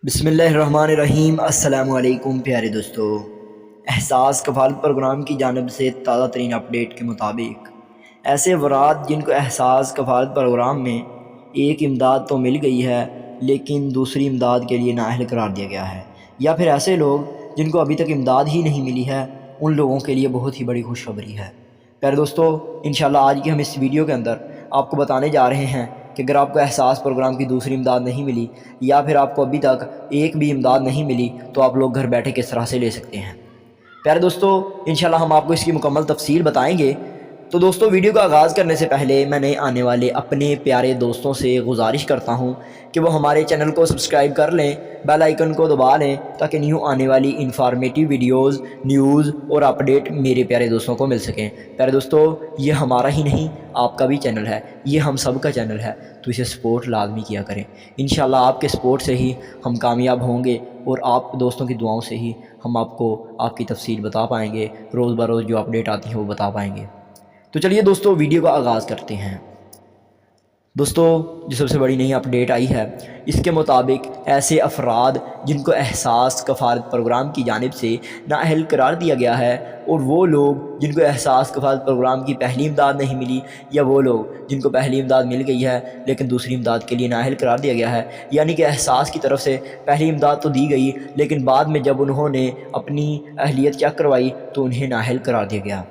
بسم اللہ الرحمن الرحیم۔ السلام علیکم پیارے دوستو۔ احساس کفالت پروگرام کی جانب سے تازہ ترین اپڈیٹ کے مطابق ایسے افراد جن کو احساس کفالت پروگرام میں ایک امداد تو مل گئی ہے لیکن دوسری امداد کے لیے نااہل قرار دیا گیا ہے، یا پھر ایسے لوگ جن کو ابھی تک امداد ہی نہیں ملی ہے، ان لوگوں کے لیے بہت ہی بڑی خوشخبری ہے۔ پیارے دوستو، انشاءاللہ آج کی ہم اس ویڈیو کے اندر آپ کو بتانے جا رہے ہیں کہ اگر آپ کو احساس پروگرام کی دوسری امداد نہیں ملی یا پھر آپ کو ابھی تک ایک بھی امداد نہیں ملی تو آپ لوگ گھر بیٹھے کس طرح سے لے سکتے ہیں۔ پیارے دوستو، انشاءاللہ ہم آپ کو اس کی مکمل تفصیل بتائیں گے۔ تو دوستو، ویڈیو کا آغاز کرنے سے پہلے میں نئے آنے والے اپنے پیارے دوستوں سے گزارش کرتا ہوں کہ وہ ہمارے چینل کو سبسکرائب کر لیں، بیل آئیکن کو دبا لیں تاکہ نیو آنے والی انفارمیٹیو ویڈیوز، نیوز اور اپڈیٹ میرے پیارے دوستوں کو مل سکیں۔ پیارے دوستو، یہ ہمارا ہی نہیں آپ کا بھی چینل ہے، یہ ہم سب کا چینل ہے، تو اسے سپورٹ لازمی کیا کریں۔ انشاءاللہ آپ کے سپورٹ سے ہی ہم کامیاب ہوں گے اور آپ دوستوں کی دعاؤں سے ہی ہم آپ کو آپ کی تفصیل بتا پائیں گے، روز بروز جو اپڈیٹ آتی ہیں وہ بتا پائیں گے۔ تو چلیے دوستو، ویڈیو کا آغاز کرتے ہیں۔ دوستو، جو سب سے بڑی نئی اپڈیٹ آئی ہے اس کے مطابق ایسے افراد جن کو احساس کفالت پروگرام کی جانب سے نااہل قرار دیا گیا ہے، اور وہ لوگ جن کو احساس کفالت پروگرام کی پہلی امداد نہیں ملی، یا وہ لوگ جن کو پہلی امداد مل گئی ہے لیکن دوسری امداد کے لیے نااہل قرار دیا گیا ہے، یعنی کہ احساس کی طرف سے پہلی امداد تو دی گئی لیکن بعد میں جب انہوں نے اپنی اہلیت چیک کروائی تو انہیں نااہل قرار دیا گیا۔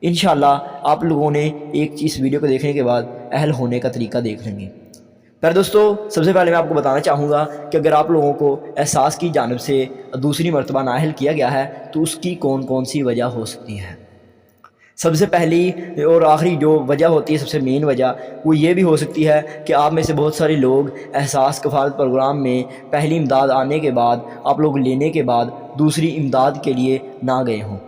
انشاءاللہ آپ لوگوں نے ایک چیز ویڈیو کو دیکھنے کے بعد اہل ہونے کا طریقہ دیکھ لیں گے۔ پر دوستو، سب سے پہلے میں آپ کو بتانا چاہوں گا کہ اگر آپ لوگوں کو احساس کی جانب سے دوسری مرتبہ نااہل کیا گیا ہے تو اس کی کون کون سی وجہ ہو سکتی ہے۔ سب سے پہلی اور آخری جو وجہ ہوتی ہے، سب سے مین وجہ، وہ یہ بھی ہو سکتی ہے کہ آپ میں سے بہت سارے لوگ احساس کفالت پروگرام میں پہلی امداد آنے کے بعد، آپ لوگ لینے کے بعد دوسری امداد کے لیے نہ گئے ہوں،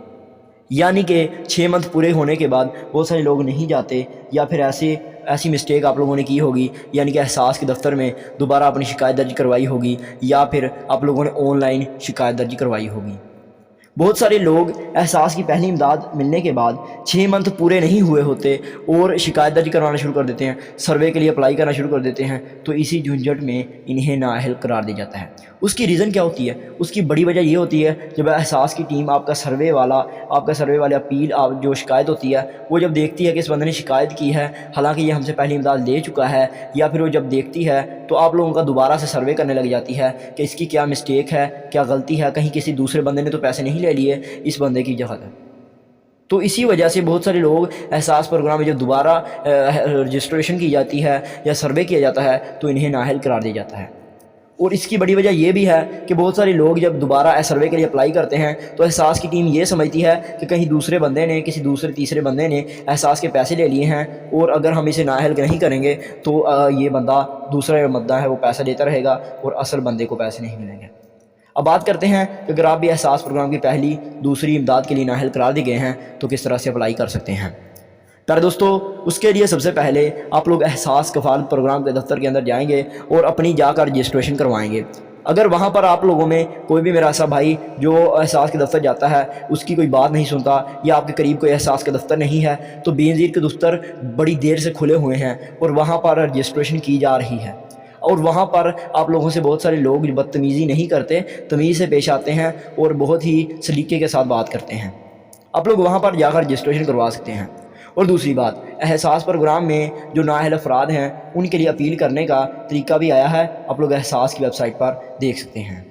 یعنی کہ 6 منتھ پورے ہونے کے بعد بہت سارے لوگ نہیں جاتے، یا پھر ایسی مسٹیک آپ لوگوں نے کی ہوگی، یعنی کہ احساس کے دفتر میں دوبارہ اپنی شکایت درج کروائی ہوگی، یا پھر آپ لوگوں نے آن لائن شکایت درج کروائی ہوگی۔ بہت سارے لوگ احساس کی پہلی امداد ملنے کے بعد 6 منتھ پورے نہیں ہوئے ہوتے اور شکایت درج کروانا شروع کر دیتے ہیں، سروے کے لیے اپلائی کرنا شروع کر دیتے ہیں، تو اسی جھنجھٹ میں انہیں نااہل قرار دیا جاتا ہے۔ اس کی ریزن کیا ہوتی ہے؟ اس کی بڑی وجہ یہ ہوتی ہے، جب احساس کی ٹیم آپ کا سروے والا اپیل جو شکایت ہوتی ہے، وہ جب دیکھتی ہے کہ اس بندے نے شکایت کی ہے حالانکہ یہ ہم سے پہلی امداد لے چکا ہے، یا پھر وہ جب دیکھتی ہے تو آپ لوگوں کا دوبارہ سے سروے کرنے لگ جاتی ہے کہ اس کی کیا مسٹیک ہے، کیا غلطی ہے، کہیں کسی دوسرے بندے نے تو پیسے نہیں لے لیے اس بندے کی جگہ ہے۔ تو اسی وجہ سے بہت سارے لوگ احساس پروگرام میں جب دوبارہ رجسٹریشن کی جاتی ہے یا سروے کیا جاتا ہے تو انہیں نااہل قرار دیا جاتا ہے۔ اور اس کی بڑی وجہ یہ بھی ہے کہ بہت سارے لوگ جب دوبارہ سروے کے لیے اپلائی کرتے ہیں تو احساس کی ٹیم یہ سمجھتی ہے کہ کہیں دوسرے بندے نے، کسی دوسرے تیسرے بندے نے احساس کے پیسے لے لیے ہیں، اور اگر ہم اسے نااہل نہیں کریں گے تو یہ بندہ، دوسرا بندہ ہے، وہ پیسہ دیتا رہے گا اور اصل بندے کو پیسے نہیں ملیں گے۔ اب بات کرتے ہیں کہ اگر آپ بھی احساس پروگرام کی پہلی دوسری امداد کے لیے نااہل قرار دیے گئے ہیں تو کس طرح سے اپلائی کر سکتے ہیں۔ پیارے دوستو، اس کے لیے سب سے پہلے آپ لوگ احساس کفالت پروگرام کے دفتر کے اندر جائیں گے اور اپنی جا کر رجسٹریشن کروائیں گے۔ اگر وہاں پر آپ لوگوں میں کوئی بھی میرا ایسا بھائی جو احساس کے دفتر جاتا ہے اس کی کوئی بات نہیں سنتا، یا آپ کے قریب کوئی احساس کے دفتر نہیں ہے، تو بے نظیر کے دفتر بڑی دیر سے کھلے ہوئے ہیں اور وہاں پر رجسٹریشن کی جا رہی ہے، اور وہاں پر آپ لوگوں سے بہت سارے لوگ بدتمیزی نہیں کرتے، تمیز سے پیش آتے ہیں اور بہت ہی سلیقے کے ساتھ بات کرتے ہیں۔ آپ لوگ وہاں پر جا کر رجسٹریشن کروا سکتے ہیں۔ اور دوسری بات، احساس پروگرام میں جو نااہل افراد ہیں ان کے لیے اپیل کرنے کا طریقہ بھی آیا ہے، آپ لوگ احساس کی ویب سائٹ پر دیکھ سکتے ہیں۔